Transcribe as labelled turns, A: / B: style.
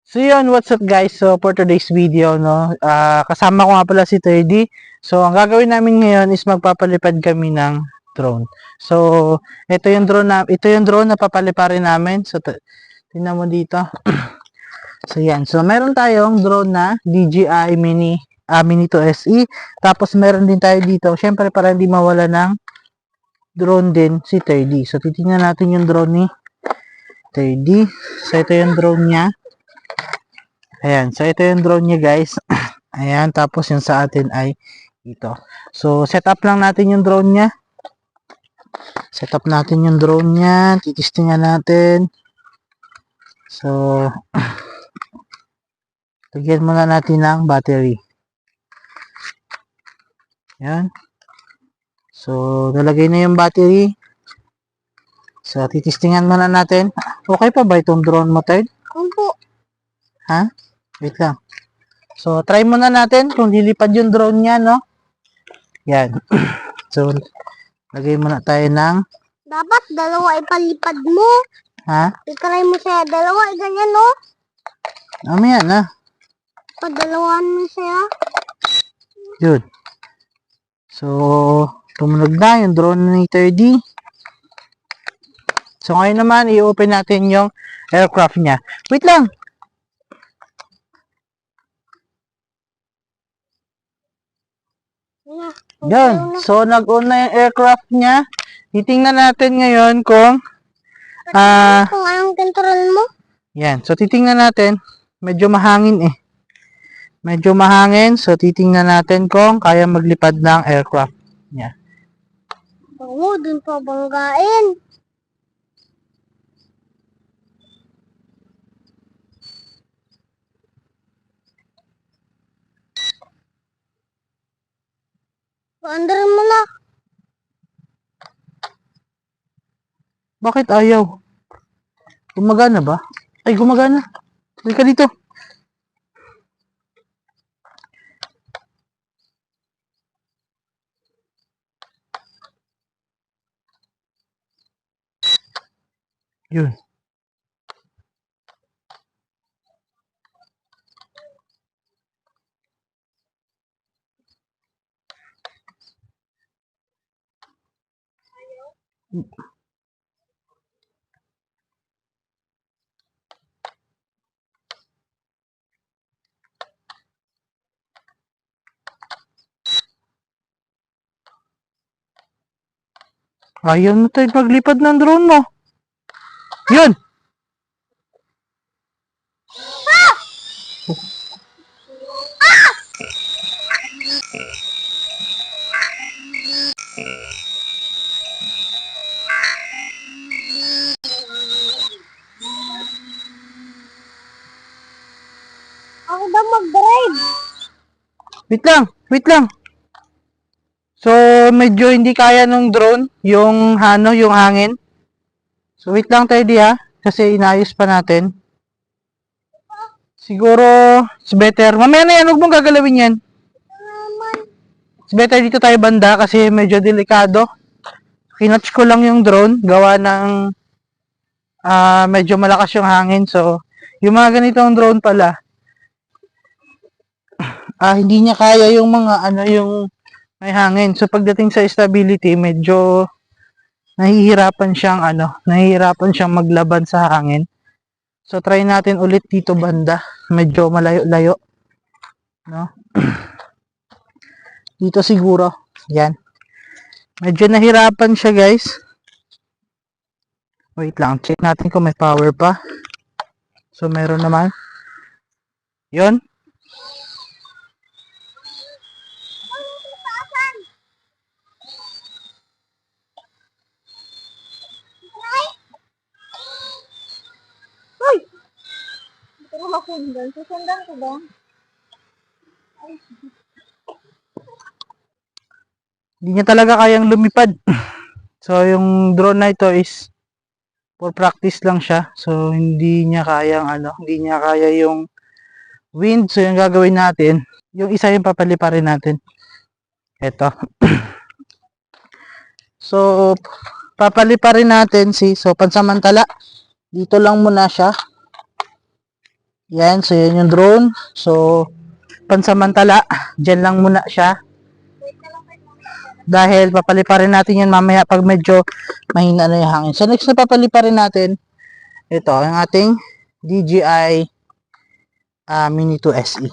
A: So yun, what's up guys? So for today's video, no, kasama ko nga pala si Teddy. So ang gagawin namin ngayon is magpapalipad kami ng drone. So ito yung drone na papaliparin namin. So tingnan mo dito. So yan. So meron tayong drone na DJI Mini 2 SE. Tapos meron din tayo dito, syempre para hindi mawala ng drone din si Teddy. So titingnan natin yung drone ni Teddy. So ito yung drone niya. Ayan, so ito yung drone niya guys. Ayan, tapos yung sa atin ay ito. So set up lang natin yung drone niya. Set up natin yung drone niya. Titistingan natin. So lagyan muna natin ng battery. Ayan. So nalagay na yung battery. So titistingan muna natin. Okay pa ba itong drone mo, Ted?
B: Opo.
A: Ha? Wait lang. So, try muna natin kung lilipad yung drone niya, no? Yan. So, lagay muna tayo ng...
B: Dapat dalawa ipalipad mo.
A: Ha?
B: I-try mo siya. Dalawa, ganyan, no?
A: Mamaya na.
B: Padalawan mo siya.
A: Yun. So, tumunog na yung drone ni 3D. So, ngayon naman, i-open natin yung aircraft niya. Wait lang! Yan. So, nag-on na yung aircraft niya. Titingnan natin ngayon kung
B: kung anong control mo.
A: yan. So, titingnan natin. Medyo mahangin eh. Medyo mahangin. So, titingnan natin kung kaya maglipad ng aircraft niya.
B: Oo, dun pa banggain. Paandarin mo na.
A: Bakit ayaw? Gumagana ba? Ay, gumagana. Halika dito. Yun. Ayaw na tayo maglipad ng drone mo. Yun!
B: Ako daw mag-drive.
A: Wait lang! Wait lang! So, medyo hindi kaya nung drone, yung yung hangin. So, wait lang tayo ha, kasi inayos pa natin. Siguro, it's better. Mamaya na yan, huwag mong gagalawin yan. It's better dito tayo banda kasi medyo delikado. Kinatch ko lang yung drone, gawa ng medyo malakas yung hangin. So, yung mga ganitong drone pala, hindi niya kaya yung mga yung may hangin. So, pagdating sa stability, medyo nahihirapan siyang maglaban sa hangin. So, try natin ulit dito banda. Medyo malayo-layo. No? Dito siguro. Yan. Medyo nahirapan siya, guys. Wait lang. Check natin kung may power pa. So, meron naman. Yun.
B: Susundan ko ba?
A: Hindi niya talaga kayang lumipad. So, yung drone na ito is for practice lang siya. So, hindi niya kayang hindi niya kaya yung wind. So, yung gagawin natin, yung isa yung papaliparin natin. Ito. So, papaliparin natin so pansamantala, dito lang muna siya. Yan, so yan yung drone. So, pansamantala, dyan lang muna siya. Dahil papaliparin natin yan mamaya pag medyo mahina na yung hangin. So, next na papaliparin natin, ito, ang ating DJI Mini 2 SE.